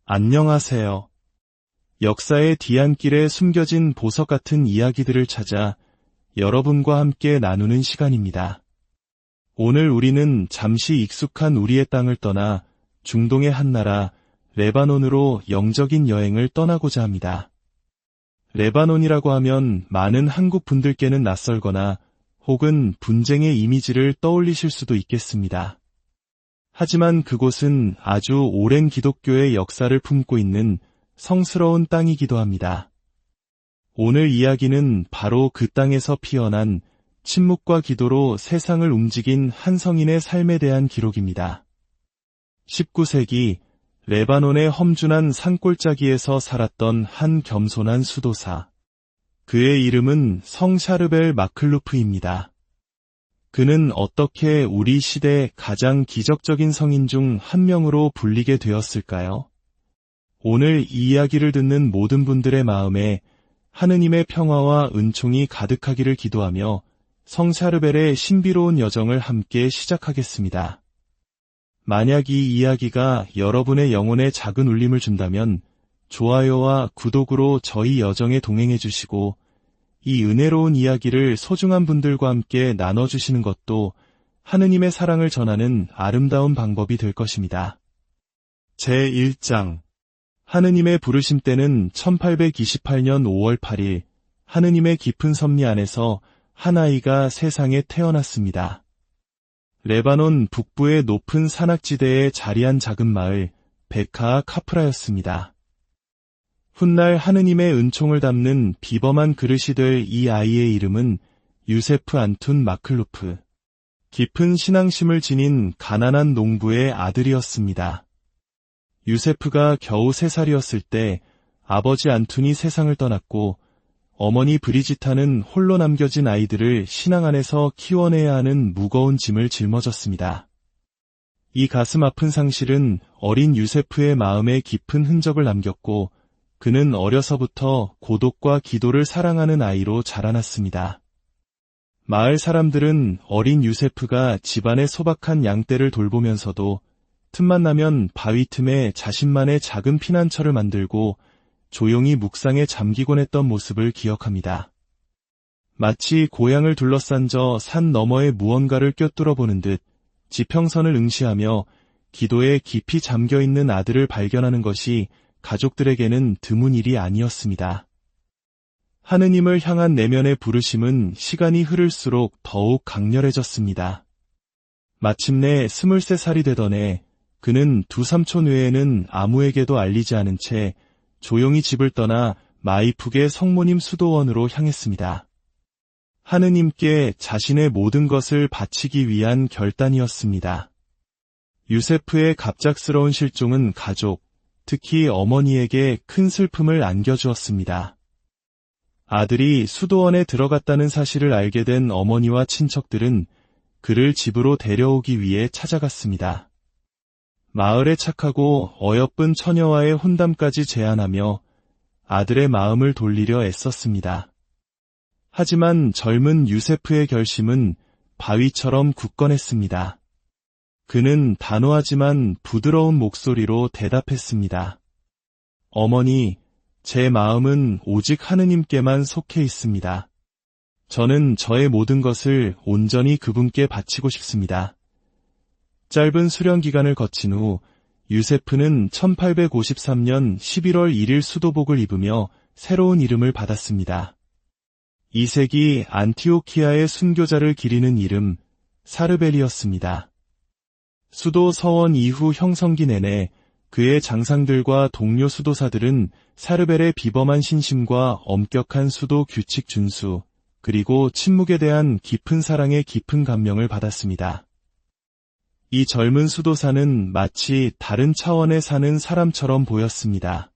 안녕하세요. 역사의 뒤안길에 숨겨진 보석 같은 이야기들을 찾아 여러분과 함께 나누는 시간입니다. 오늘 우리는 잠시 익숙한 우리의 땅을 떠나 중동의 한 나라 레바논으로 영적인 여행을 떠나고자 합니다. 레바논이라고 하면 많은 한국 분들께는 낯설거나 혹은 분쟁의 이미지를 떠올리실 수도 있겠습니다. 하지만 그곳은 아주 오랜 기독교의 역사를 품고 있는 성스러운 땅이기도 합니다. 오늘 이야기는 바로 그 땅에서 피어난 침묵과 기도로 세상을 움직인 한 성인의 삶에 대한 기록입니다. 19세기 레바논의 험준한 산골짜기에서 살았던 한 겸손한 수도사. 그의 이름은 성 샤르벨 마클루프입니다. 그는 어떻게 우리 시대 가장 기적적인 성인 중 한 명으로 불리게 되었을까요? 오늘 이 이야기를 듣는 모든 분들의 마음에 하느님의 평화와 은총이 가득하기를 기도하며 성 샤르벨의 신비로운 여정을 함께 시작하겠습니다. 만약 이 이야기가 여러분의 영혼에 작은 울림을 준다면 좋아요와 구독으로 저희 여정에 동행해 주시고 이 은혜로운 이야기를 소중한 분들과 함께 나눠주시는 것도 하느님의 사랑을 전하는 아름다운 방법이 될 것입니다. 제1장 하느님의 부르심 때는 1828년 5월 8일 하느님의 깊은 섭리 안에서 한 아이가 세상에 태어났습니다. 레바논 북부의 높은 산악지대에 자리한 작은 마을 베카 카프라였습니다. 훗날 하느님의 은총을 담는 비범한 그릇이 될 이 아이의 이름은 유세프 안툰 마클루프. 깊은 신앙심을 지닌 가난한 농부의 아들이었습니다. 유세프가 겨우 3살이었을 때 아버지 안툰이 세상을 떠났고 어머니 브리지타는 홀로 남겨진 아이들을 신앙 안에서 키워내야 하는 무거운 짐을 짊어졌습니다. 이 가슴 아픈 상실은 어린 유세프의 마음에 깊은 흔적을 남겼고 그는 어려서부터 고독과 기도를 사랑하는 아이로 자라났습니다. 마을 사람들은 어린 유세프가 집안의 소박한 양떼를 돌보면서도 틈만 나면 바위 틈에 자신만의 작은 피난처를 만들고 조용히 묵상에 잠기곤 했던 모습을 기억합니다. 마치 고향을 둘러싼 저 산 너머의 무언가를 꿰뚫어 보는 듯 지평선을 응시하며 기도에 깊이 잠겨있는 아들을 발견하는 것이 가족들에게는 드문 일이 아니었습니다. 하느님을 향한 내면의 부르심은 시간이 흐를수록 더욱 강렬해졌습니다. 마침내 23살이 되던 해 그는 두 삼촌 외에는 아무에게도 알리지 않은 채 조용히 집을 떠나 마이푹의 성모님 수도원으로 향했습니다. 하느님께 자신의 모든 것을 바치기 위한 결단이었습니다. 유세프의 갑작스러운 실종은 가족, 특히 어머니에게 큰 슬픔을 안겨주었습니다. 아들이 수도원에 들어갔다는 사실을 알게 된 어머니와 친척들은 그를 집으로 데려오기 위해 찾아갔습니다. 마을에 착하고 어여쁜 처녀와의 혼담까지 제안하며 아들의 마음을 돌리려 애썼습니다. 하지만 젊은 유세프의 결심은 바위처럼 굳건했습니다. 그는 단호하지만 부드러운 목소리로 대답했습니다. 어머니, 제 마음은 오직 하느님께만 속해 있습니다. 저는 저의 모든 것을 온전히 그분께 바치고 싶습니다. 짧은 수련 기간을 거친 후 유세프는 1853년 11월 1일 수도복을 입으며 새로운 이름을 받았습니다. 2세기 안티오키아의 순교자를 기리는 이름 사르벨이었습니다. 수도 서원 이후 형성기 내내 그의 장상들과 동료 수도사들은 사르벨의 비범한 신심과 엄격한 수도 규칙 준수, 그리고 침묵에 대한 깊은 사랑에 깊은 감명을 받았습니다. 이 젊은 수도사는 마치 다른 차원에 사는 사람처럼 보였습니다.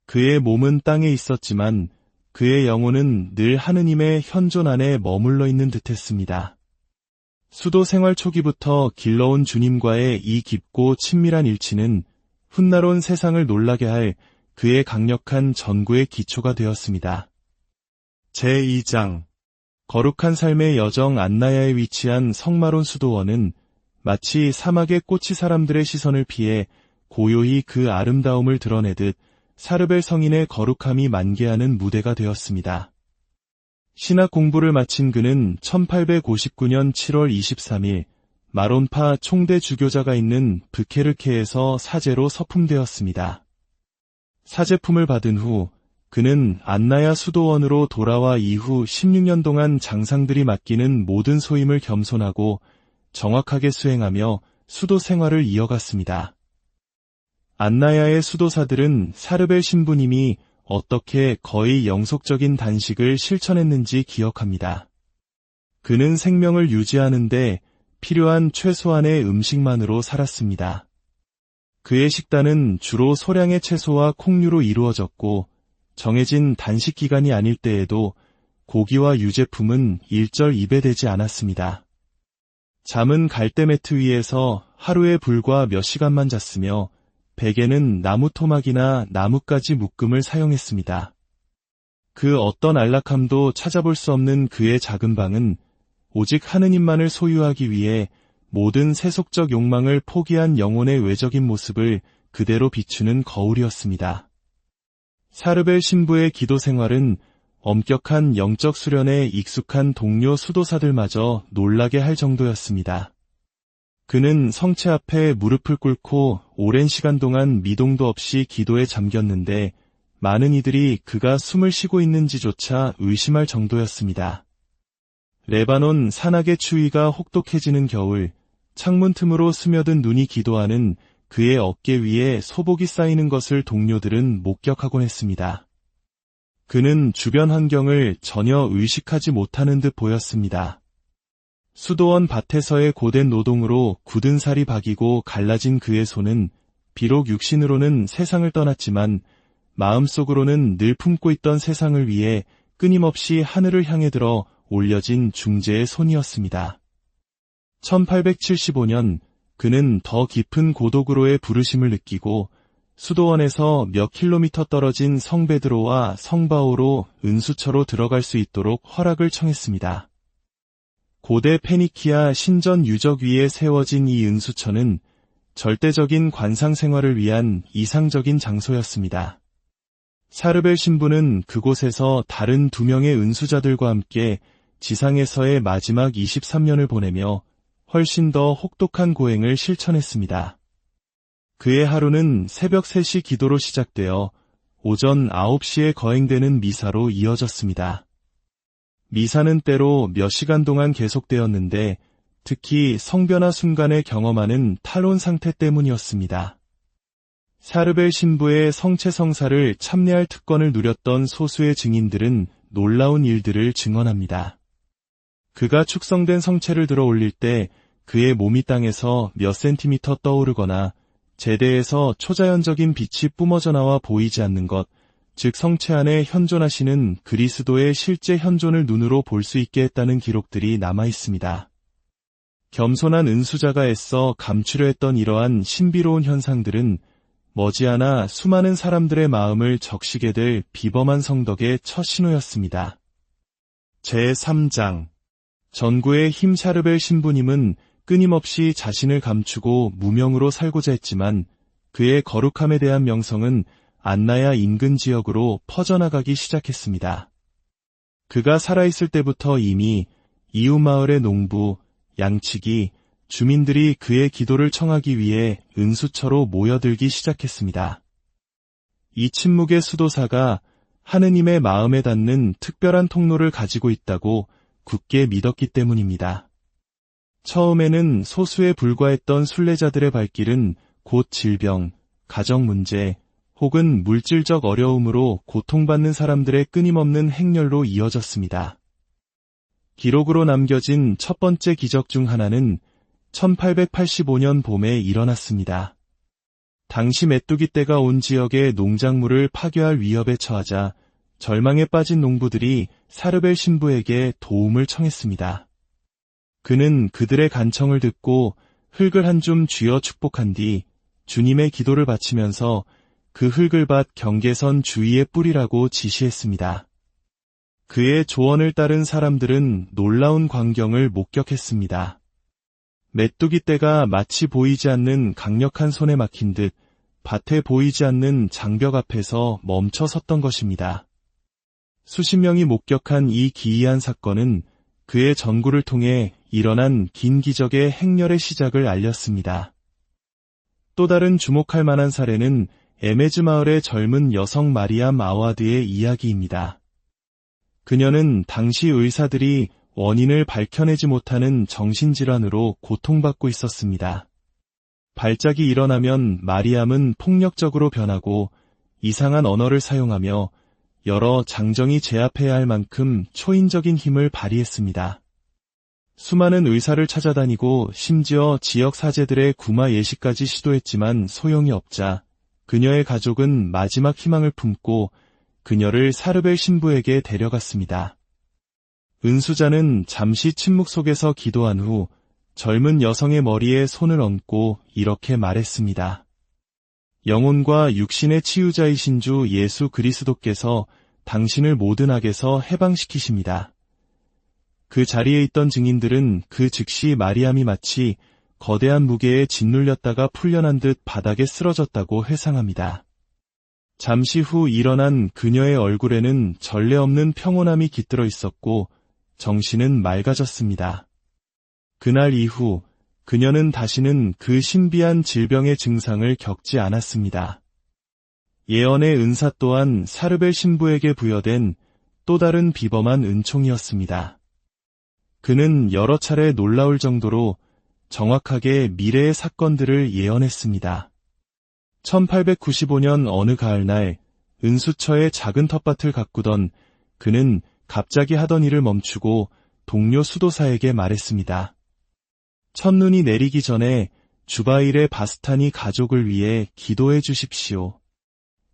그의 몸은 땅에 있었지만 그의 영혼은 늘 하느님의 현존 안에 머물러 있는 듯했습니다. 수도 생활 초기부터 길러온 주님과의 이 깊고 친밀한 일치는 훗날 온 세상을 놀라게 할 그의 강력한 전구의 기초가 되었습니다. 제2장 거룩한 삶의 여정 안나야에 위치한 성마론 수도원은 마치 사막의 꽃이 사람들의 시선을 피해 고요히 그 아름다움을 드러내듯 사르벨 성인의 거룩함이 만개하는 무대가 되었습니다. 신학 공부를 마친 그는 1859년 7월 23일 마론파 총대 주교자가 있는 브케르케에서 사제로 서품되었습니다. 사제품을 받은 후 그는 안나야 수도원으로 돌아와 이후 16년 동안 장상들이 맡기는 모든 소임을 겸손하고 정확하게 수행하며 수도 생활을 이어갔습니다. 안나야의 수도사들은 사르벨 신부님이 어떻게 거의 영속적인 단식을 실천했는지 기억합니다. 그는 생명을 유지하는데 필요한 최소한의 음식만으로 살았습니다. 그의 식단은 주로 소량의 채소와 콩류로 이루어졌고 정해진 단식 기간이 아닐 때에도 고기와 유제품은 일절 입에 대지 않았습니다. 잠은 갈대 매트 위에서 하루에 불과 몇 시간만 잤으며 베개는 나무 토막이나 나뭇가지 묶음을 사용했습니다. 그 어떤 안락함도 찾아볼 수 없는 그의 작은 방은 오직 하느님만을 소유하기 위해 모든 세속적 욕망을 포기한 영혼의 외적인 모습을 그대로 비추는 거울이었습니다. 사르벨 신부의 기도 생활은 엄격한 영적 수련에 익숙한 동료 수도사들마저 놀라게 할 정도였습니다. 그는 성체 앞에 무릎을 꿇고 오랜 시간 동안 미동도 없이 기도에 잠겼는데 많은 이들이 그가 숨을 쉬고 있는지조차 의심할 정도였습니다. 레바논 산악의 추위가 혹독해지는 겨울, 창문 틈으로 스며든 눈이 기도하는 그의 어깨 위에 소복이 쌓이는 것을 동료들은 목격하곤 했습니다. 그는 주변 환경을 전혀 의식하지 못하는 듯 보였습니다. 수도원 밭에서의 고된 노동으로 굳은 살이 박이고 갈라진 그의 손은 비록 육신으로는 세상을 떠났지만 마음속으로는 늘 품고 있던 세상을 위해 끊임없이 하늘을 향해 들어 올려진 중재의 손이었습니다. 1875년 그는 더 깊은 고독으로의 부르심을 느끼고 수도원에서 몇 킬로미터 떨어진 성 베드로와 성 바오로 은수처로 들어갈 수 있도록 허락을 청했습니다. 고대 페니키아 신전 유적 위에 세워진 이 은수처는 절대적인 관상 생활을 위한 이상적인 장소였습니다. 사르벨 신부는 그곳에서 다른 2명의 은수자들과 함께 지상에서의 마지막 23년을 보내며 훨씬 더 혹독한 고행을 실천했습니다. 그의 하루는 새벽 3시 기도로 시작되어 오전 9시에 거행되는 미사로 이어졌습니다. 미사는 때로 몇 시간 동안 계속되었는데 특히 성변화 순간에 경험하는 탈론 상태 때문이었습니다. 사르벨 신부의 성체 성사를 참례할 특권을 누렸던 소수의 증인들은 놀라운 일들을 증언합니다. 그가 축성된 성체를 들어 올릴 때 그의 몸이 땅에서 몇 센티미터 떠오르거나 제대에서 초자연적인 빛이 뿜어져 나와 보이지 않는 것, 즉 성체 안에 현존하시는 그리스도의 실제 현존을 눈으로 볼 수 있게 했다는 기록들이 남아 있습니다. 겸손한 은수자가 애써 감추려 했던 이러한 신비로운 현상들은 머지않아 수많은 사람들의 마음을 적시게 될 비범한 성덕의 첫 신호였습니다. 제3장 전구의 힘 샤르벨 신부님은 끊임없이 자신을 감추고 무명으로 살고자 했지만 그의 거룩함에 대한 명성은 안나야 인근 지역으로 퍼져나가기 시작했습니다. 그가 살아있을 때부터 이미 이웃 마을의 농부, 양치기, 주민들이 그의 기도를 청하기 위해 은수처로 모여들기 시작했습니다. 이 침묵의 수도사가 하느님의 마음에 닿는 특별한 통로를 가지고 있다고 굳게 믿었기 때문입니다. 처음에는 소수에 불과했던 순례자들의 발길은 곧 질병, 가정 문제, 혹은 물질적 어려움으로 고통받는 사람들의 끊임없는 행렬로 이어졌습니다. 기록으로 남겨진 첫 번째 기적 중 하나는 1885년 봄에 일어났습니다. 당시 메뚜기 떼가 온 지역의 농작물을 파괴할 위협에 처하자 절망에 빠진 농부들이 사르벨 신부에게 도움을 청했습니다. 그는 그들의 간청을 듣고 흙을 한 줌 쥐어 축복한 뒤 주님의 기도를 바치면서 그 흙을 밭 경계선 주위에 뿌리라고 지시했습니다. 그의 조언을 따른 사람들은 놀라운 광경을 목격했습니다. 메뚜기 떼가 마치 보이지 않는 강력한 손에 막힌 듯 밭에 보이지 않는 장벽 앞에서 멈춰 섰던 것입니다. 수십 명이 목격한 이 기이한 사건은 그의 전구를 통해 일어난 긴 기적의 행렬의 시작을 알렸습니다. 또 다른 주목할 만한 사례는 에메즈 마을의 젊은 여성 마리암 아와드의 이야기입니다. 그녀는 당시 의사들이 원인을 밝혀내지 못하는 정신질환으로 고통받고 있었습니다. 발작이 일어나면 마리암은 폭력적으로 변하고 이상한 언어를 사용하며 여러 장정이 제압해야 할 만큼 초인적인 힘을 발휘했습니다. 수많은 의사를 찾아다니고 심지어 지역 사제들의 구마 예시까지 시도했지만 소용이 없자 그녀의 가족은 마지막 희망을 품고 그녀를 사르벨 신부에게 데려갔습니다. 은수자는 잠시 침묵 속에서 기도한 후 젊은 여성의 머리에 손을 얹고 이렇게 말했습니다. 영혼과 육신의 치유자이신 주 예수 그리스도께서 당신을 모든 악에서 해방시키십니다. 그 자리에 있던 증인들은 그 즉시 마리암이 마치 거대한 무게에 짓눌렸다가 풀려난 듯 바닥에 쓰러졌다고 회상합니다. 잠시 후 일어난 그녀의 얼굴에는 전례 없는 평온함이 깃들어 있었고 정신은 맑아졌습니다. 그날 이후 그녀는 다시는 그 신비한 질병의 증상을 겪지 않았습니다. 예언의 은사 또한 사르벨 신부에게 부여된 또 다른 비범한 은총이었습니다. 그는 여러 차례 놀라울 정도로 정확하게 미래의 사건들을 예언했습니다. 1895년 어느 가을날 은수처의 작은 텃밭을 가꾸던 그는 갑자기 하던 일을 멈추고 동료 수도사에게 말했습니다. 첫눈이 내리기 전에 주바일의 바스타니 가족을 위해 기도해 주십시오.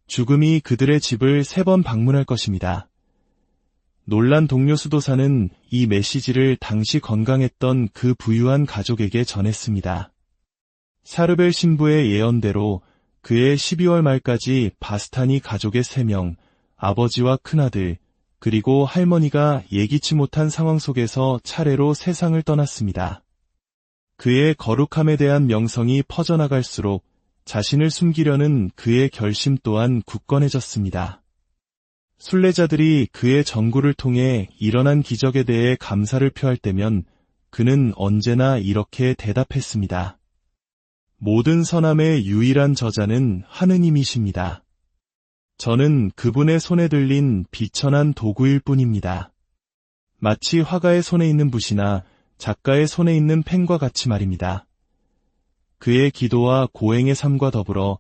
죽음이 그들의 집을 3번 방문할 것입니다. 놀란 동료 수도사는 이 메시지를 당시 건강했던 그 부유한 가족에게 전했습니다. 사르벨 신부의 예언대로 그해 12월 말까지 바스타니 가족의 3명, 아버지와 큰아들, 그리고 할머니가 예기치 못한 상황 속에서 차례로 세상을 떠났습니다. 그의 거룩함에 대한 명성이 퍼져나갈수록 자신을 숨기려는 그의 결심 또한 굳건해졌습니다. 순례자들이 그의 전구를 통해 일어난 기적에 대해 감사를 표할 때면 그는 언제나 이렇게 대답했습니다. 모든 선함의 유일한 저자는 하느님이십니다. 저는 그분의 손에 들린 비천한 도구일 뿐입니다. 마치 화가의 손에 있는 붓이나 작가의 손에 있는 펜과 같이 말입니다. 그의 기도와 고행의 삶과 더불어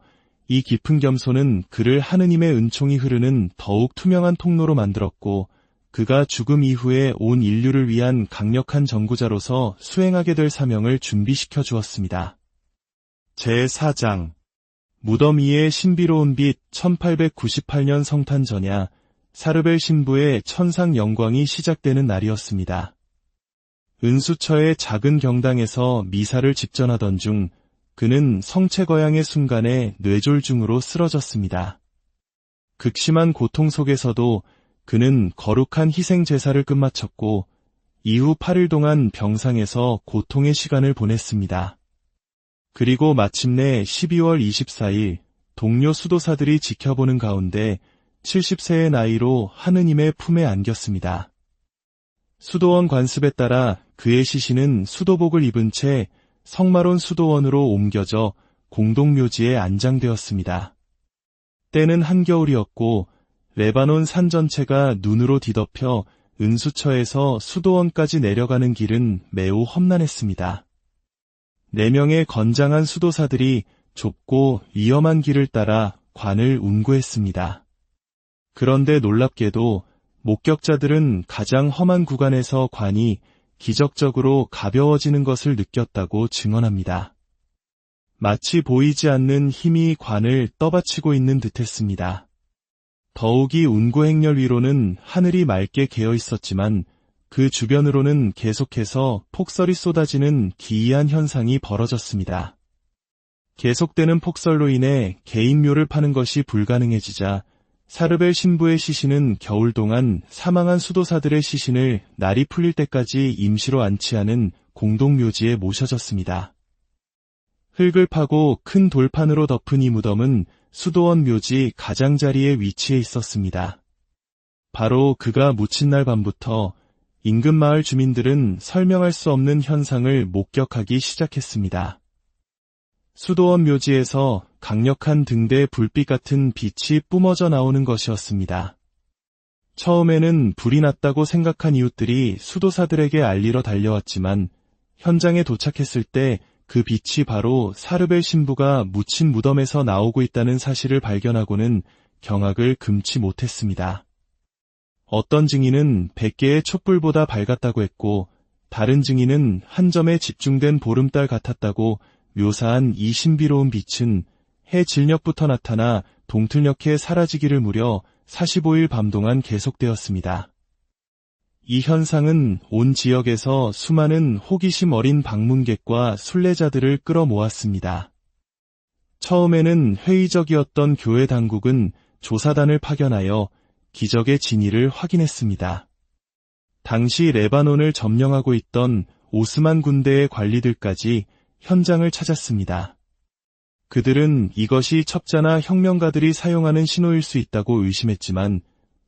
이 깊은 겸손은 그를 하느님의 은총이 흐르는 더욱 투명한 통로로 만들었고 그가 죽음 이후에 온 인류를 위한 강력한 전구자로서 수행하게 될 사명을 준비시켜 주었습니다. 제4장 무덤 위의 신비로운 빛 1898년 성탄 전야 사르벨 신부의 천상 영광이 시작되는 날이었습니다. 은수처의 작은 경당에서 미사를 집전하던 중 그는 성체거양의 순간에 뇌졸중으로 쓰러졌습니다. 극심한 고통 속에서도 그는 거룩한 희생 제사를 끝마쳤고 이후 8일 동안 병상에서 고통의 시간을 보냈습니다. 그리고 마침내 12월 24일 동료 수도사들이 지켜보는 가운데 70세의 나이로 하느님의 품에 안겼습니다. 수도원 관습에 따라 그의 시신은 수도복을 입은 채 성마론 수도원으로 옮겨져 공동묘지에 안장되었습니다. 때는 한겨울이었고 레바논 산 전체가 눈으로 뒤덮여 은수처에서 수도원까지 내려가는 길은 매우 험난했습니다. 4명의 건장한 수도사들이 좁고 위험한 길을 따라 관을 운구했습니다. 그런데 놀랍게도 목격자들은 가장 험한 구간에서 관이 기적적으로 가벼워지는 것을 느꼈다고 증언합니다. 마치 보이지 않는 힘이 관을 떠받치고 있는 듯했습니다. 더욱이 운구 행렬 위로는 하늘이 맑게 개어 있었지만 그 주변으로는 계속해서 폭설이 쏟아지는 기이한 현상이 벌어졌습니다. 계속되는 폭설로 인해 개인묘를 파는 것이 불가능해지자 사르벨 신부의 시신은 겨울 동안 사망한 수도사들의 시신을 날이 풀릴 때까지 임시로 안치하는 공동묘지에 모셔졌습니다. 흙을 파고 큰 돌판으로 덮은 이 무덤은 수도원 묘지 가장자리에 위치해 있었습니다. 바로 그가 묻힌 날 밤부터 인근 마을 주민들은 설명할 수 없는 현상을 목격하기 시작했습니다. 수도원 묘지에서 강력한 등대 불빛 같은 빛이 뿜어져 나오는 것이었습니다. 처음에는 불이 났다고 생각한 이웃들이 수도사들에게 알리러 달려왔지만 현장에 도착했을 때 그 빛이 바로 사르벨 신부가 묻힌 무덤에서 나오고 있다는 사실을 발견하고는 경악을 금치 못했습니다. 어떤 증인은 100개의 촛불보다 밝았다고 했고 다른 증인은 한 점에 집중된 보름달 같았다고 묘사한 이 신비로운 빛은 해 질녘부터 나타나 동틀녘에 사라지기를 무려 45일 밤 동안 계속되었습니다. 이 현상은 온 지역에서 수많은 호기심 어린 방문객과 순례자들을 끌어모았습니다. 처음에는 회의적이었던 교회 당국은 조사단을 파견하여 기적의 진위를 확인했습니다. 당시 레바논을 점령하고 있던 오스만 군대의 관리들까지 현장을 찾았습니다. 그들은 이것이 첩자나 혁명가들이 사용하는 신호일 수 있다고 의심했지만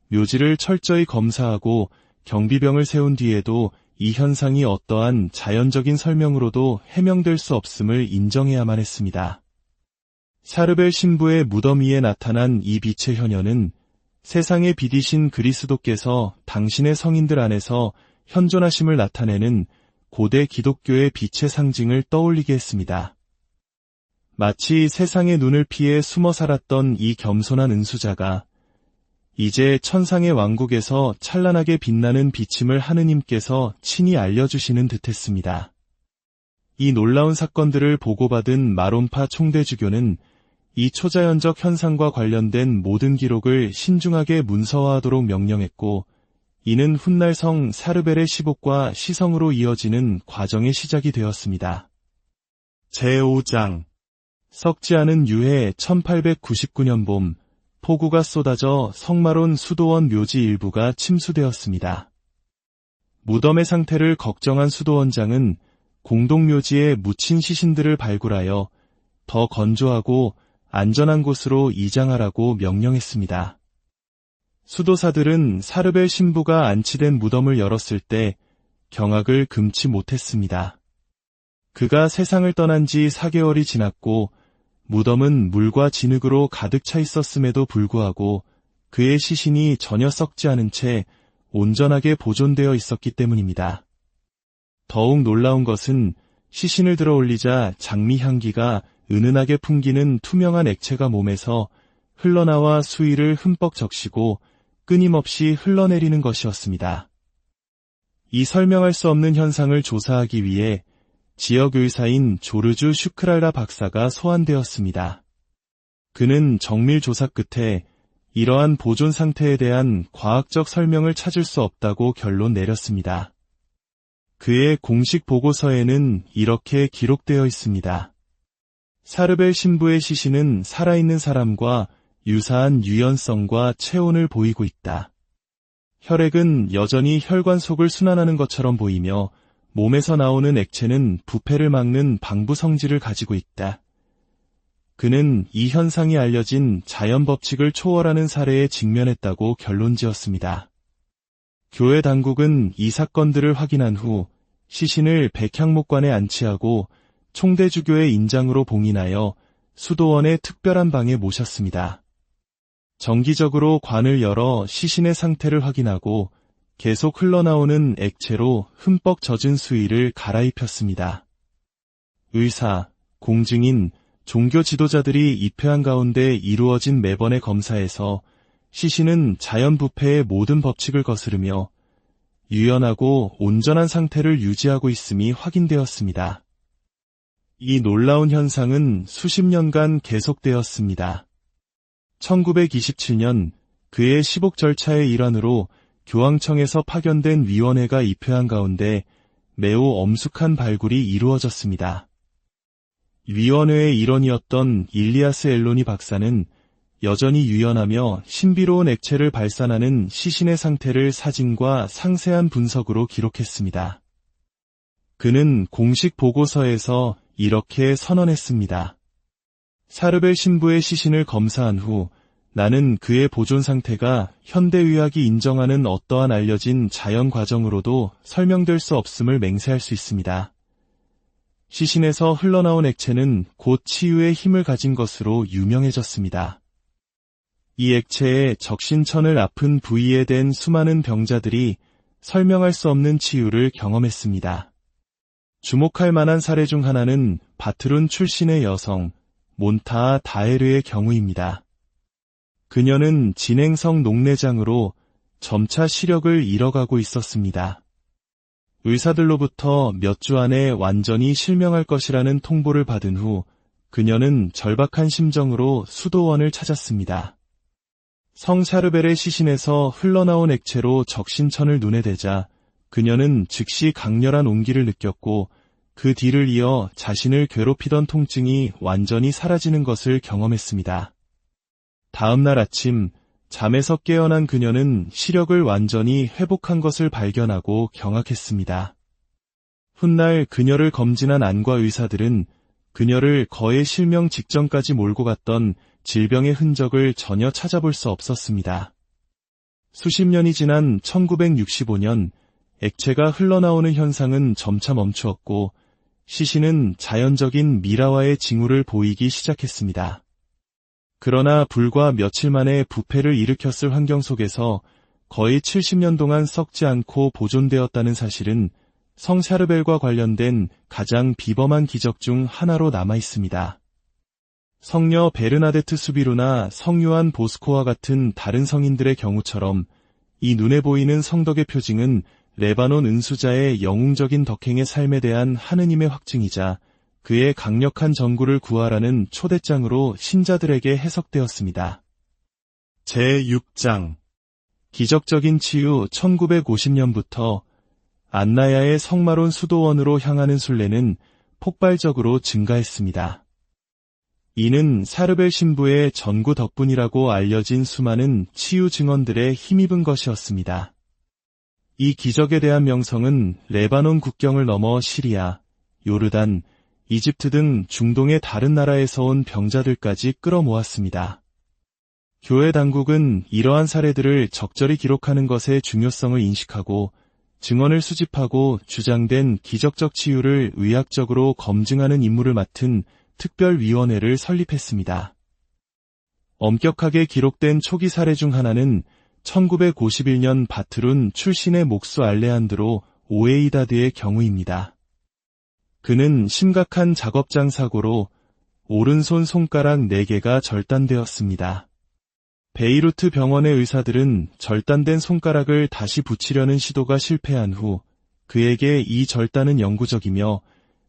묘지를 철저히 검사하고 경비병을 세운 뒤에도 이 현상이 어떠한 자연적인 설명으로도 해명될 수 없음을 인정해야만 했습니다. 사르벨 신부의 무덤 위에 나타난 이 빛의 현현은 세상의 빛이신 그리스도께서 당신의 성인들 안에서 현존하심을 나타내는 고대 기독교의 빛의 상징을 떠올리게 했습니다. 마치 세상의 눈을 피해 숨어 살았던 이 겸손한 은수자가 이제 천상의 왕국에서 찬란하게 빛나는 빛임을 하느님께서 친히 알려주시는 듯했습니다. 이 놀라운 사건들을 보고받은 마론파 총대주교는 이 초자연적 현상과 관련된 모든 기록을 신중하게 문서화하도록 명령했고 이는 훗날 성 사르벨의 시복과 시성으로 이어지는 과정의 시작이 되었습니다. 제5장 썩지 않은 유해 1899년 봄 폭우가 쏟아져 성마론 수도원 묘지 일부가 침수되었습니다. 무덤의 상태를 걱정한 수도원장은 공동묘지에 묻힌 시신들을 발굴하여 더 건조하고 안전한 곳으로 이장하라고 명령했습니다. 수도사들은 사르벨 신부가 안치된 무덤을 열었을 때 경악을 금치 못했습니다. 그가 세상을 떠난 지 4개월이 지났고 무덤은 물과 진흙으로 가득 차 있었음에도 불구하고 그의 시신이 전혀 썩지 않은 채 온전하게 보존되어 있었기 때문입니다. 더욱 놀라운 것은 시신을 들어 올리자 장미 향기가 은은하게 풍기는 투명한 액체가 몸에서 흘러나와 수위를 흠뻑 적시고 끊임없이 흘러내리는 것이었습니다. 이 설명할 수 없는 현상을 조사하기 위해 지역 의사인 조르주 슈크랄라 박사가 소환되었습니다. 그는 정밀 조사 끝에 이러한 보존 상태에 대한 과학적 설명을 찾을 수 없다고 결론 내렸습니다. 그의 공식 보고서에는 이렇게 기록되어 있습니다. 사르벨 신부의 시신은 살아있는 사람과 유사한 유연성과 체온을 보이고 있다. 혈액은 여전히 혈관 속을 순환하는 것처럼 보이며 몸에서 나오는 액체는 부패를 막는 방부 성질을 가지고 있다. 그는 이 현상이 알려진 자연 법칙을 초월하는 사례에 직면했다고 결론지었습니다. 교회 당국은 이 사건들을 확인한 후 시신을 백향목관에 안치하고 총대주교의 인장으로 봉인하여 수도원의 특별한 방에 모셨습니다. 정기적으로 관을 열어 시신의 상태를 확인하고 계속 흘러나오는 액체로 흠뻑 젖은 수의를 갈아입혔습니다. 의사, 공증인, 종교 지도자들이 입회한 가운데 이루어진 매번의 검사에서 시신은 자연 부패의 모든 법칙을 거스르며 유연하고 온전한 상태를 유지하고 있음이 확인되었습니다. 이 놀라운 현상은 수십 년간 계속되었습니다. 1927년 그의 시복 절차의 일환으로 교황청에서 파견된 위원회가 입회한 가운데 매우 엄숙한 발굴이 이루어졌습니다. 위원회의 일원이었던 일리아스 엘로니 박사는 여전히 유연하며 신비로운 액체를 발산하는 시신의 상태를 사진과 상세한 분석으로 기록했습니다. 그는 공식 보고서에서 이렇게 선언했습니다. 사르벨 신부의 시신을 검사한 후 나는 그의 보존 상태가 현대의학이 인정하는 어떠한 알려진 자연 과정으로도 설명될 수 없음을 맹세할 수 있습니다. 시신에서 흘러나온 액체는 곧 치유의 힘을 가진 것으로 유명해졌습니다. 이 액체에 적신천을 아픈 부위에 댄 수많은 병자들이 설명할 수 없는 치유를 경험했습니다. 주목할 만한 사례 중 하나는 바트룬 출신의 여성 몬타아 다에르의 경우입니다. 그녀는 진행성 녹내장으로 점차 시력을 잃어가고 있었습니다. 의사들로부터 몇 주 안에 완전히 실명할 것이라는 통보를 받은 후 그녀는 절박한 심정으로 수도원을 찾았습니다. 성 샤르벨의 시신에서 흘러나온 액체로 적신천을 눈에 대자 그녀는 즉시 강렬한 온기를 느꼈고 그 뒤를 이어 자신을 괴롭히던 통증이 완전히 사라지는 것을 경험했습니다. 다음 날 아침 잠에서 깨어난 그녀는 시력을 완전히 회복한 것을 발견하고 경악했습니다. 훗날 그녀를 검진한 안과 의사들은 그녀를 거의 실명 직전까지 몰고 갔던 질병의 흔적을 전혀 찾아볼 수 없었습니다. 수십 년이 지난 1965년 액체가 흘러나오는 현상은 점차 멈추었고 시신은 자연적인 미라와의 징후를 보이기 시작했습니다. 그러나 불과 며칠 만에 부패를 일으켰을 환경 속에서 거의 70년 동안 썩지 않고 보존되었다는 사실은 성 샤르벨과 관련된 가장 비범한 기적 중 하나로 남아 있습니다. 성녀 베르나데트 수비루나 성유한 보스코와 같은 다른 성인들의 경우처럼 이 눈에 보이는 성덕의 표징은 레바논 은수자의 영웅적인 덕행의 삶에 대한 하느님의 확증이자 그의 강력한 전구를 구하라는 초대장으로 신자들에게 해석되었습니다. 제6장 기적적인 치유 1950년부터 안나야의 성마론 수도원으로 향하는 순례는 폭발적으로 증가했습니다. 이는 사르벨 신부의 전구 덕분이라고 알려진 수많은 치유 증언들에 힘입은 것이었습니다. 이 기적에 대한 명성은 레바논 국경을 넘어 시리아, 요르단, 이집트 등 중동의 다른 나라에서 온 병자들까지 끌어모았습니다. 교회 당국은 이러한 사례들을 적절히 기록하는 것의 중요성을 인식하고 증언을 수집하고 주장된 기적적 치유를 의학적으로 검증하는 임무를 맡은 특별위원회를 설립했습니다. 엄격하게 기록된 초기 사례 중 하나는 1951년 바트룬 출신의 목수 알레한드로 오에이다드의 경우입니다. 그는 심각한 작업장 사고로 오른손 손가락 4개가 절단되었습니다. 베이루트 병원의 의사들은 절단된 손가락을 다시 붙이려는 시도가 실패한 후 그에게 이 절단은 영구적이며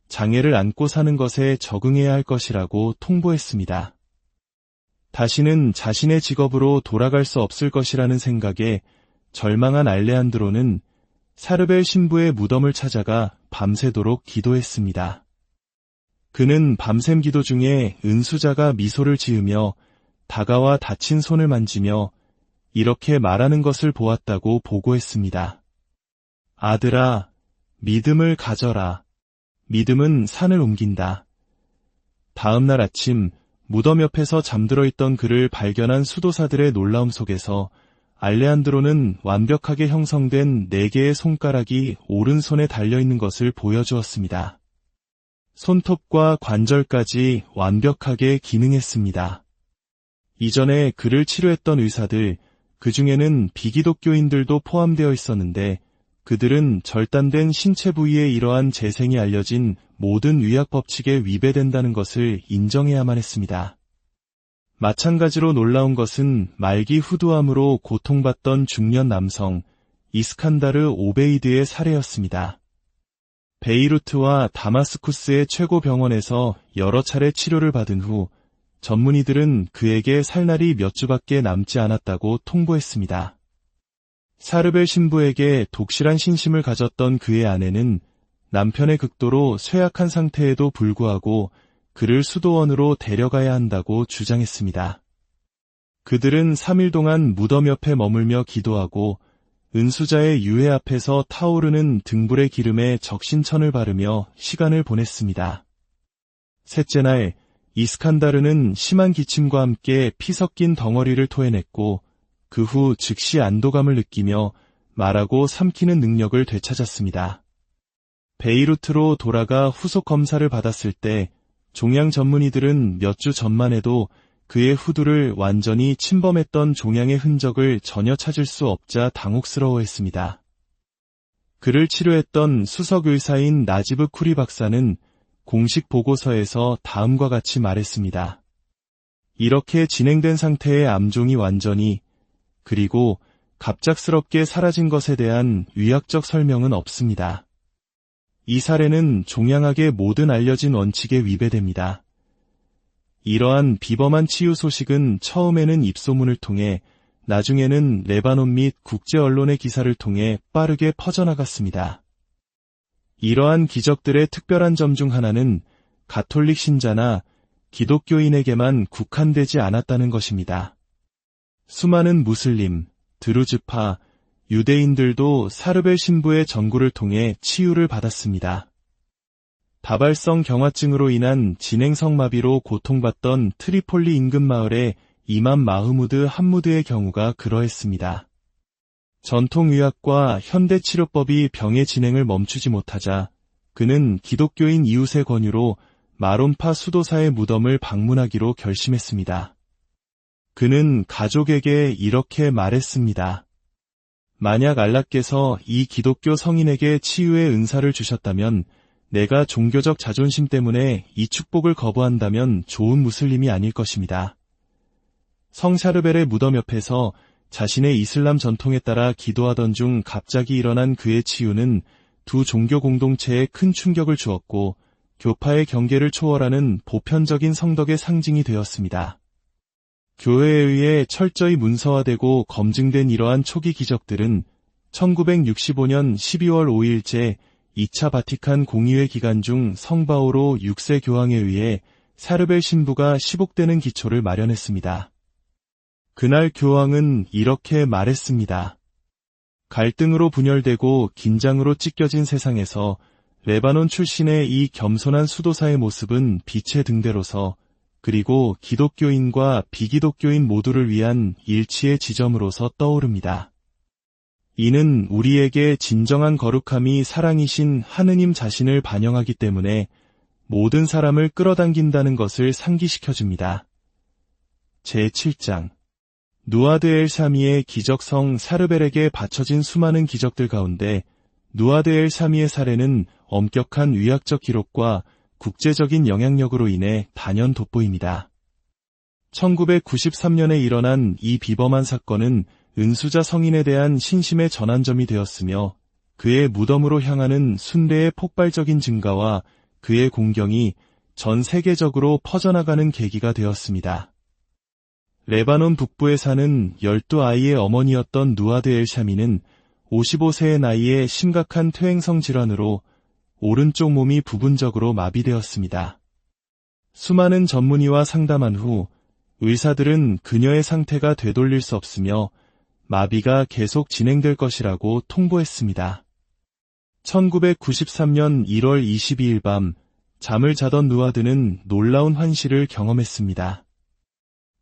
장애를 안고 사는 것에 적응해야 할 것이라고 통보했습니다. 다시는 자신의 직업으로 돌아갈 수 없을 것이라는 생각에 절망한 알레한드로는 사르벨 신부의 무덤을 찾아가 밤새도록 기도했습니다. 그는 밤샘 기도 중에 은수자가 미소를 지으며 다가와 다친 손을 만지며 이렇게 말하는 것을 보았다고 보고했습니다. 아들아, 믿음을 가져라. 믿음은 산을 옮긴다. 다음 날 아침 무덤 옆에서 잠들어 있던 그를 발견한 수도사들의 놀라움 속에서 알레한드로는 완벽하게 형성된 4개의 손가락이 오른손에 달려있는 것을 보여주었습니다. 손톱과 관절까지 완벽하게 기능했습니다. 이전에 그를 치료했던 의사들, 그 중에는 비기독교인들도 포함되어 있었는데 그들은 절단된 신체 부위의 이러한 재생이 알려진 모든 의학 법칙에 위배된다는 것을 인정해야만 했습니다. 마찬가지로 놀라운 것은 말기 후두암으로 고통받던 중년 남성 이스칸다르 오베이드의 사례였습니다. 베이루트와 다마스쿠스의 최고 병원에서 여러 차례 치료를 받은 후 전문의들은 그에게 살 날이 몇 주밖에 남지 않았다고 통보했습니다. 사르벨 신부에게 독실한 신심을 가졌던 그의 아내는 남편의 극도로 쇠약한 상태에도 불구하고 그를 수도원으로 데려가야 한다고 주장했습니다. 그들은 3일 동안 무덤 옆에 머물며 기도하고 은수자의 유해 앞에서 타오르는 등불의 기름에 적신천을 바르며 시간을 보냈습니다. 셋째 날, 이스칸다르는 심한 기침과 함께 피 섞인 덩어리를 토해냈고 그 후 즉시 안도감을 느끼며 말하고 삼키는 능력을 되찾았습니다. 베이루트로 돌아가 후속 검사를 받았을 때 종양 전문의들은 몇 주 전만 해도 그의 후두를 완전히 침범했던 종양의 흔적을 전혀 찾을 수 없자 당혹스러워했습니다. 그를 치료했던 수석 의사인 나지브 쿠리 박사는 공식 보고서에서 다음과 같이 말했습니다. 이렇게 진행된 상태의 암종이 완전히 그리고 갑작스럽게 사라진 것에 대한 의학적 설명은 없습니다. 이 사례는 종양학의 모든 알려진 원칙에 위배됩니다. 이러한 비범한 치유 소식은 처음에는 입소문을 통해 나중에는 레바논 및 국제 언론의 기사를 통해 빠르게 퍼져나갔습니다. 이러한 기적들의 특별한 점 중 하나는 가톨릭 신자나 기독교인에게만 국한되지 않았다는 것입니다. 수많은 무슬림, 드루즈파, 유대인들도 사르벨 신부의 전구를 통해 치유를 받았습니다. 다발성 경화증으로 인한 진행성 마비로 고통받던 트리폴리 인근 마을의 이맘 마흐무드 함무드의 경우가 그러했습니다. 전통의학과 현대치료법이 병의 진행을 멈추지 못하자 그는 기독교인 이웃의 권유로 마론파 수도사의 무덤을 방문하기로 결심했습니다. 그는 가족에게 이렇게 말했습니다. 만약 알라께서 이 기독교 성인에게 치유의 은사를 주셨다면 내가 종교적 자존심 때문에 이 축복을 거부한다면 좋은 무슬림이 아닐 것입니다. 성 샤르벨의 무덤 옆에서 자신의 이슬람 전통에 따라 기도하던 중 갑자기 일어난 그의 치유는 두 종교 공동체에 큰 충격을 주었고 교파의 경계를 초월하는 보편적인 성덕의 상징이 되었습니다. 교회에 의해 철저히 문서화되고 검증된 이러한 초기 기적들은 1965년 12월 5일째 2차 바티칸 공의회 기간 중 성바오로 6세 교황에 의해 사르벨 신부가 시복되는 기초를 마련했습니다. 그날 교황은 이렇게 말했습니다. 갈등으로 분열되고 긴장으로 찢겨진 세상에서 레바논 출신의 이 겸손한 수도사의 모습은 빛의 등대로서 그리고 기독교인과 비기독교인 모두를 위한 일치의 지점으로서 떠오릅니다. 이는 우리에게 진정한 거룩함이 사랑이신 하느님 자신을 반영하기 때문에 모든 사람을 끌어당긴다는 것을 상기시켜줍니다. 제7장 누아드 엘 샤미의 기적성 사르벨에게 바쳐진 수많은 기적들 가운데 누아드 엘 샤미의 사례는 엄격한 의학적 기록과 국제적인 영향력으로 인해 단연 돋보입니다. 1993년에 일어난 이 비범한 사건은 은수자 성인에 대한 신심의 전환점이 되었으며 그의 무덤으로 향하는 순례의 폭발적인 증가와 그의 공경이 전 세계적으로 퍼져나가는 계기가 되었습니다. 레바논 북부에 사는 12아이의 어머니였던 누아드 엘 샤미는 55세의 나이에 심각한 퇴행성 질환으로 오른쪽 몸이 부분적으로 마비되었습니다. 수많은 전문의와 상담한 후 의사들은 그녀의 상태가 되돌릴 수 없으며 마비가 계속 진행될 것이라고 통보했습니다. 1993년 1월 22일 밤 잠을 자던 누아드는 놀라운 환시를 경험했습니다.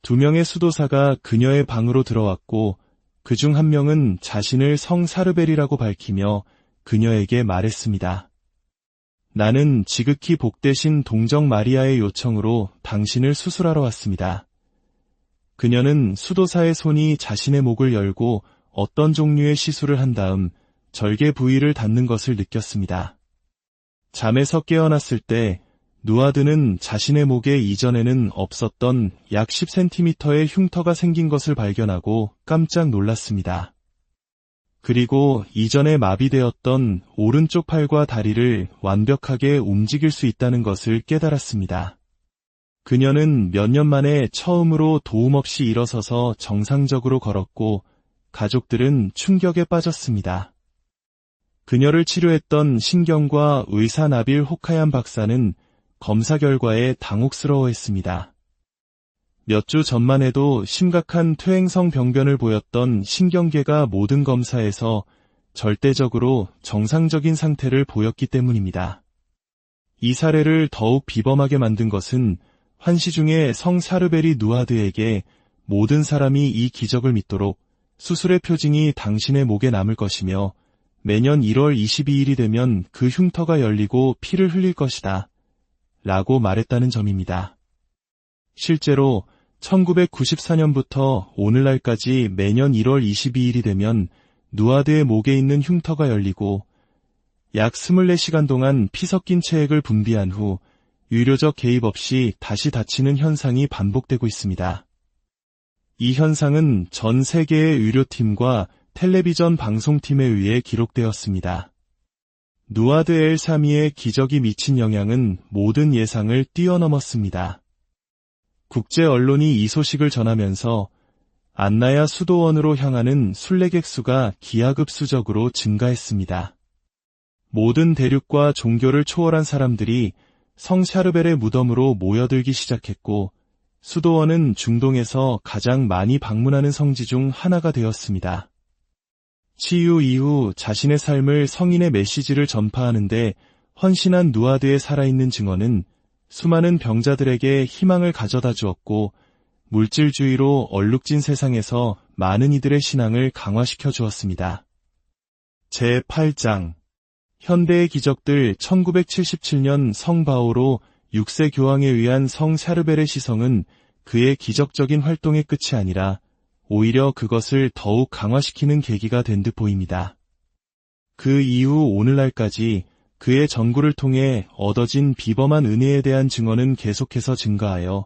2명의 수도사가 그녀의 방으로 들어왔고 그중 한 명은 자신을 성 사르벨이라고 밝히며 그녀에게 말했습니다. 나는 지극히 복되신 동정 마리아의 요청으로 당신을 수술하러 왔습니다. 그녀는 수도사의 손이 자신의 목을 열고 어떤 종류의 시술을 한 다음 절개 부위를 닿는 것을 느꼈습니다. 잠에서 깨어났을 때 누아드는 자신의 목에 이전에는 없었던 약 10cm의 흉터가 생긴 것을 발견하고 깜짝 놀랐습니다. 그리고 이전에 마비되었던 오른쪽 팔과 다리를 완벽하게 움직일 수 있다는 것을 깨달았습니다. 그녀는 몇 년 만에 처음으로 도움 없이 일어서서 정상적으로 걸었고 가족들은 충격에 빠졌습니다. 그녀를 치료했던 신경과 의사 나빌 호카얀 박사는 검사 결과에 당혹스러워했습니다. 몇 주 전만 해도 심각한 퇴행성 병변을 보였던 신경계가 모든 검사에서 절대적으로 정상적인 상태를 보였기 때문입니다. 이 사례를 더욱 비범하게 만든 것은 환시 중에 성 샤르벨이 누아드에게 모든 사람이 이 기적을 믿도록 수술의 표징이 당신의 목에 남을 것이며 매년 1월 22일이 되면 그 흉터가 열리고 피를 흘릴 것이다. 라고 말했다는 점입니다. 실제로 1994년부터 오늘날까지 매년 1월 22일이 되면 누아드의 목에 있는 흉터가 열리고 약 24시간 동안 피 섞인 체액을 분비한 후 유료적 개입 없이 다시 닫히는 현상이 반복되고 있습니다. 이 현상은 전 세계의 의료팀과 텔레비전 방송팀에 의해 기록되었습니다. 누아드 엘 사미의 기적이 미친 영향은 모든 예상을 뛰어넘었습니다. 국제 언론이 이 소식을 전하면서 안나야 수도원으로 향하는 순례객 수가 기하급수적으로 증가했습니다. 모든 대륙과 종교를 초월한 사람들이 성 샤르벨의 무덤으로 모여들기 시작했고 수도원은 중동에서 가장 많이 방문하는 성지 중 하나가 되었습니다. 치유 이후 자신의 삶을 성인의 메시지를 전파하는데 헌신한 누아드의 살아있는 증언은 수많은 병자들에게 희망을 가져다 주었고 물질주의로 얼룩진 세상에서 많은 이들의 신앙을 강화시켜 주었습니다. 제8장 현대의 기적들 1977년 성 바오로 6세 교황에 의한 성 샤르벨의 시성은 그의 기적적인 활동의 끝이 아니라 오히려 그것을 더욱 강화시키는 계기가 된 듯 보입니다. 그 이후 오늘날까지 그의 전구를 통해 얻어진 비범한 은혜에 대한 증언은 계속해서 증가하여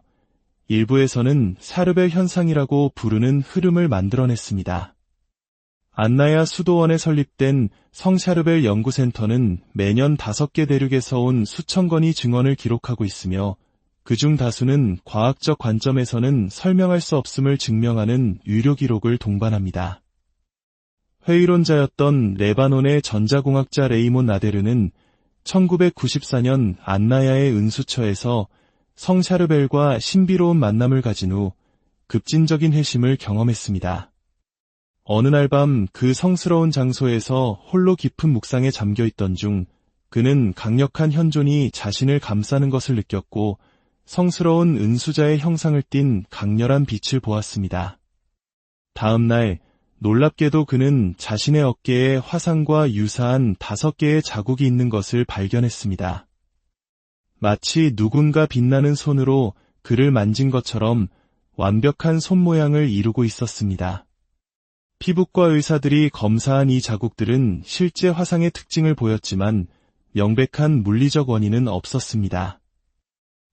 일부에서는 샤르벨 현상이라고 부르는 흐름을 만들어냈습니다. 안나야 수도원에 설립된 성 샤르벨 연구센터는 매년 5개 대륙에서 온 수천 건의 증언을 기록하고 있으며 그중 다수는 과학적 관점에서는 설명할 수 없음을 증명하는 유료 기록을 동반합니다. 회의론자였던 레바논의 전자공학자 레이몬 나데르는 1994년 안나야의 은수처에서 성 샤르벨과 신비로운 만남을 가진 후 급진적인 회심을 경험했습니다. 어느 날 밤 그 성스러운 장소에서 홀로 깊은 묵상에 잠겨있던 중 그는 강력한 현존이 자신을 감싸는 것을 느꼈고 성스러운 은수자의 형상을 띤 강렬한 빛을 보았습니다. 다음 날 놀랍게도 그는 자신의 어깨에 화상과 유사한 5개의 자국이 있는 것을 발견했습니다. 마치 누군가 빛나는 손으로 그를 만진 것처럼 완벽한 손 모양을 이루고 있었습니다. 피부과 의사들이 검사한 이 자국들은 실제 화상의 특징을 보였지만 명백한 물리적 원인은 없었습니다.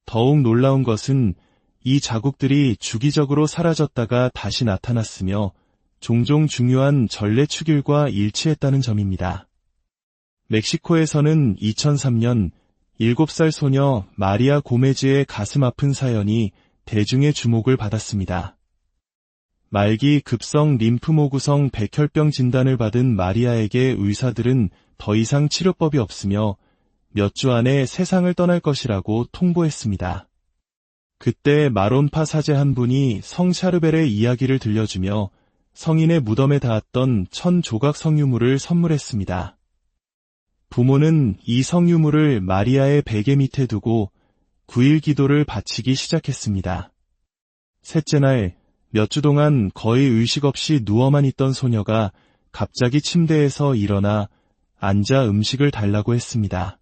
더욱 놀라운 것은 이 자국들이 주기적으로 사라졌다가 다시 나타났으며 종종 중요한 전례 축일과 일치했다는 점입니다. 멕시코에서는 2003년 7살 소녀 마리아 고메즈의 가슴 아픈 사연이 대중의 주목을 받았습니다. 말기 급성 림프모구성 백혈병 진단을 받은 마리아에게 의사들은 더 이상 치료법이 없으며 몇 주 안에 세상을 떠날 것이라고 통보했습니다. 그때 마론파 사제 한 분이 성 샤르벨의 이야기를 들려주며 성인의 무덤에 닿았던 1000조각 성유물을 선물했습니다. 부모는 이 성유물을 마리아의 베개 밑에 두고 9일 기도를 바치기 시작했습니다. 셋째 날 몇 주 동안 거의 의식 없이 누워만 있던 소녀가 갑자기 침대에서 일어나 앉아 음식을 달라고 했습니다.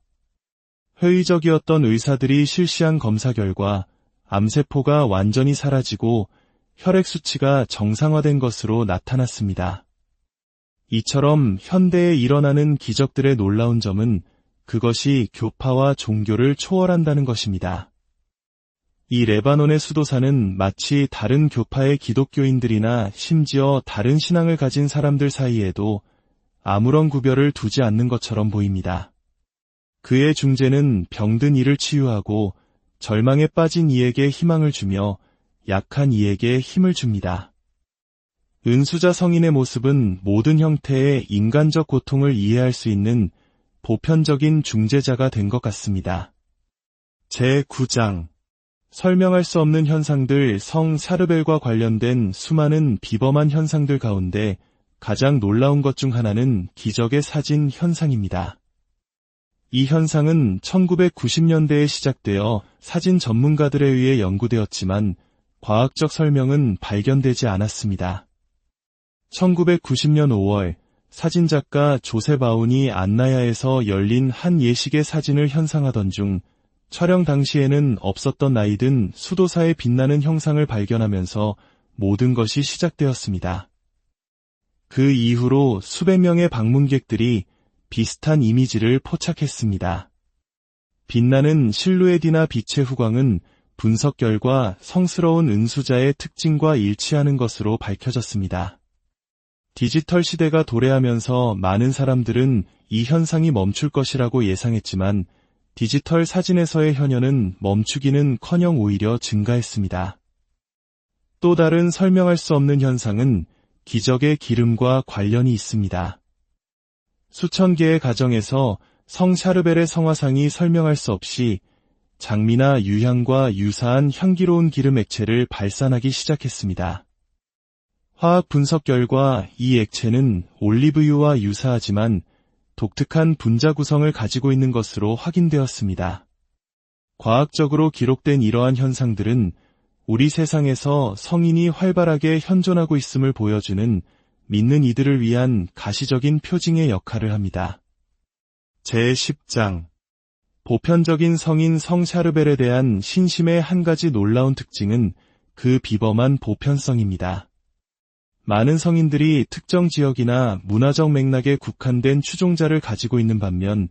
회의적이었던 의사들이 실시한 검사 결과 암세포가 완전히 사라지고 혈액 수치가 정상화된 것으로 나타났습니다. 이처럼 현대에 일어나는 기적들의 놀라운 점은 그것이 교파와 종교를 초월한다는 것입니다. 이 레바논의 수도사는 마치 다른 교파의 기독교인들이나 심지어 다른 신앙을 가진 사람들 사이에도 아무런 구별을 두지 않는 것처럼 보입니다. 그의 중재는 병든 이를 치유하고 절망에 빠진 이에게 희망을 주며 약한 이에게 힘을 줍니다. 은수자 성인의 모습은 모든 형태의 인간적 고통을 이해할 수 있는 보편적인 중재자가 된 것 같습니다. 제9장 설명할 수 없는 현상들. 성 샤르벨과 관련된 수많은 비범한 현상들 가운데 가장 놀라운 것 중 하나는 기적의 사진 현상입니다. 이 현상은 1990년대에 시작되어 사진 전문가들에 의해 연구되었지만 과학적 설명은 발견되지 않았습니다. 1990년 5월 사진작가 조셉 아운이 안나야에서 열린 한 예식의 사진을 현상하던 중 촬영 당시에는 없었던 나이든 수도사의 빛나는 형상을 발견하면서 모든 것이 시작되었습니다. 그 이후로 수백 명의 방문객들이 비슷한 이미지를 포착했습니다. 빛나는 실루엣이나 빛의 후광은 분석 결과 성스러운 은수자의 특징과 일치하는 것으로 밝혀졌습니다. 디지털 시대가 도래하면서 많은 사람들은 이 현상이 멈출 것이라고 예상했지만 디지털 사진에서의 현현은 멈추기는커녕 오히려 증가했습니다. 또 다른 설명할 수 없는 현상은 기적의 기름과 관련이 있습니다. 수천 개의 가정에서 성 샤르벨의 성화상이 설명할 수 없이 장미나 유향과 유사한 향기로운 기름 액체를 발산하기 시작했습니다. 화학 분석 결과 이 액체는 올리브유와 유사하지만 독특한 분자 구성을 가지고 있는 것으로 확인되었습니다. 과학적으로 기록된 이러한 현상들은 우리 세상에서 성인이 활발하게 현존하고 있음을 보여주는 믿는 이들을 위한 가시적인 표징의 역할을 합니다. 제10장 보편적인 성인 성 샤르벨에 대한 신심의 한 가지 놀라운 특징은 그 비범한 보편성입니다. 많은 성인들이 특정 지역이나 문화적 맥락에 국한된 추종자를 가지고 있는 반면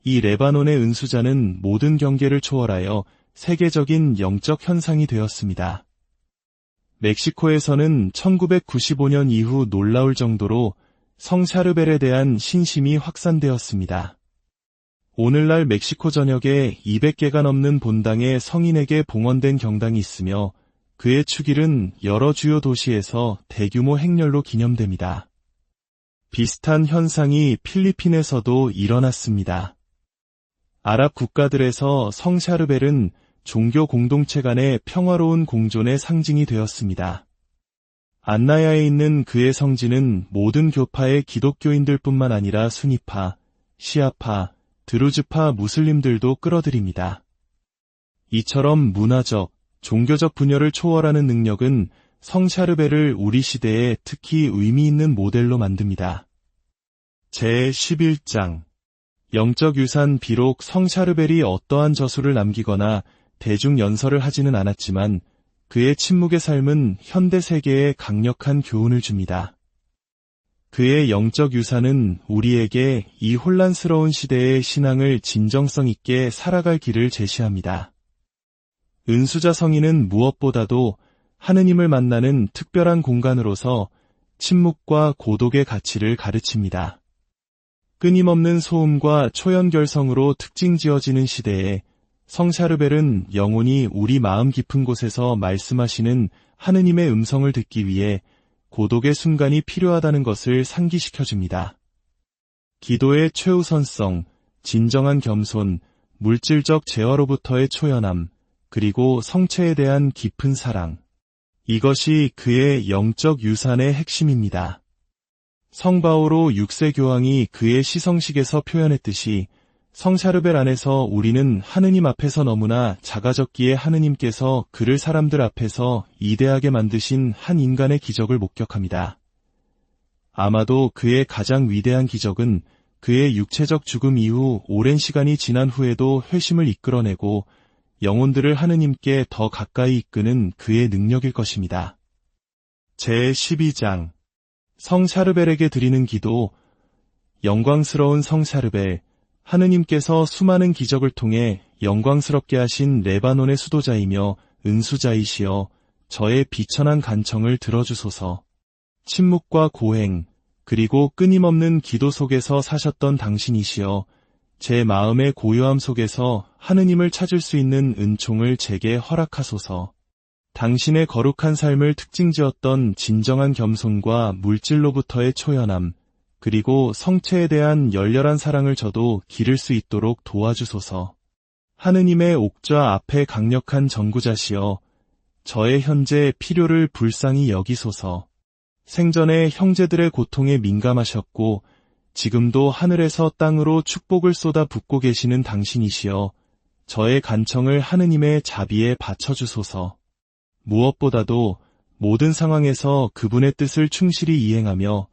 이 레바논의 은수자는 모든 경계를 초월하여 세계적인 영적 현상이 되었습니다. 멕시코에서는 1995년 이후 놀라울 정도로 성 샤르벨에 대한 신심이 확산되었습니다. 오늘날 멕시코 전역에 200개가 넘는 본당의 성인에게 봉헌된 경당이 있으며 그의 축일은 여러 주요 도시에서 대규모 행렬로 기념됩니다. 비슷한 현상이 필리핀에서도 일어났습니다. 아랍 국가들에서 성 샤르벨은 종교 공동체 간의 평화로운 공존의 상징이 되었습니다. 안나야에 있는 그의 성지는 모든 교파의 기독교인들뿐만 아니라 수니파, 시아파, 드루즈파 무슬림들도 끌어들입니다. 이처럼 문화적, 종교적 분열을 초월하는 능력은 성 샤르벨을 우리 시대에 특히 의미 있는 모델로 만듭니다. 제11장 영적 유산. 비록 성 샤르벨이 어떠한 저수를 남기거나 대중 연설을 하지는 않았지만 그의 침묵의 삶은 현대 세계에 강력한 교훈을 줍니다. 그의 영적 유산은 우리에게 이 혼란스러운 시대의 신앙을 진정성 있게 살아갈 길을 제시합니다. 은수자 성인은 무엇보다도 하느님을 만나는 특별한 공간으로서 침묵과 고독의 가치를 가르칩니다. 끊임없는 소음과 초연결성으로 특징 지어지는 시대에 성 샤르벨은 영혼이 우리 마음 깊은 곳에서 말씀하시는 하느님의 음성을 듣기 위해 고독의 순간이 필요하다는 것을 상기시켜줍니다. 기도의 최우선성, 진정한 겸손, 물질적 재화로부터의 초연함, 그리고 성체에 대한 깊은 사랑. 이것이 그의 영적 유산의 핵심입니다. 성 바오로 6세 교황이 그의 시성식에서 표현했듯이 성 샤르벨 안에서 우리는 하느님 앞에서 너무나 작아졌기에 하느님께서 그를 사람들 앞에서 이대하게 만드신 한 인간의 기적을 목격합니다. 아마도 그의 가장 위대한 기적은 그의 육체적 죽음 이후 오랜 시간이 지난 후에도 회심을 이끌어내고 영혼들을 하느님께 더 가까이 이끄는 그의 능력일 것입니다. 제12장 성 샤르벨에게 드리는 기도. 영광스러운 성 샤르벨, 하느님께서 수많은 기적을 통해 영광스럽게 하신 레바논의 수도자이며 은수자이시여 저의 비천한 간청을 들어주소서. 침묵과 고행, 그리고 끊임없는 기도 속에서 사셨던 당신이시여 제 마음의 고요함 속에서 하느님을 찾을 수 있는 은총을 제게 허락하소서. 당신의 거룩한 삶을 특징지었던 진정한 겸손과 물질로부터의 초연함, 그리고 성체에 대한 열렬한 사랑을 저도 기를 수 있도록 도와주소서. 하느님의 옥좌 앞에 강력한 전구자시여 저의 현재 필요를 불쌍히 여기소서. 생전에 형제들의 고통에 민감하셨고 지금도 하늘에서 땅으로 축복을 쏟아 붓고 계시는 당신이시여, 저의 간청을 하느님의 자비에 바쳐주소서. 무엇보다도 모든 상황에서 그분의 뜻을 충실히 이행하며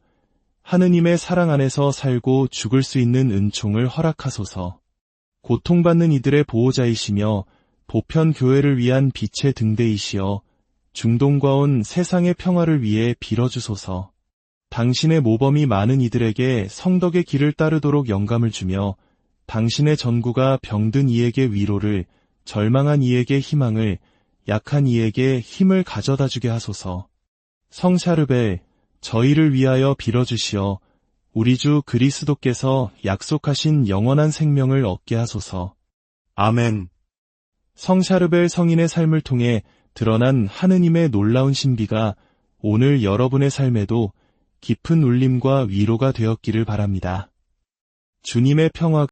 하느님의 사랑 안에서 살고 죽을 수 있는 은총을 허락하소서. 고통받는 이들의 보호자이시며 보편 교회를 위한 빛의 등대이시여, 중동과 온 세상의 평화를 위해 빌어주소서. 당신의 모범이 많은 이들에게 성덕의 길을 따르도록 영감을 주며 당신의 전구가 병든 이에게 위로를, 절망한 이에게 희망을, 약한 이에게 힘을 가져다 주게 하소서. 성샤르벨, 저희를 위하여 빌어주시어 우리 주 그리스도께서 약속하신 영원한 생명을 얻게 하소서. 아멘. 성샤르벨 성인의 삶을 통해 드러난 하느님의 놀라운 신비가 오늘 여러분의 삶에도 깊은 울림과 위로가 되었기를 바랍니다. 주님의 평화가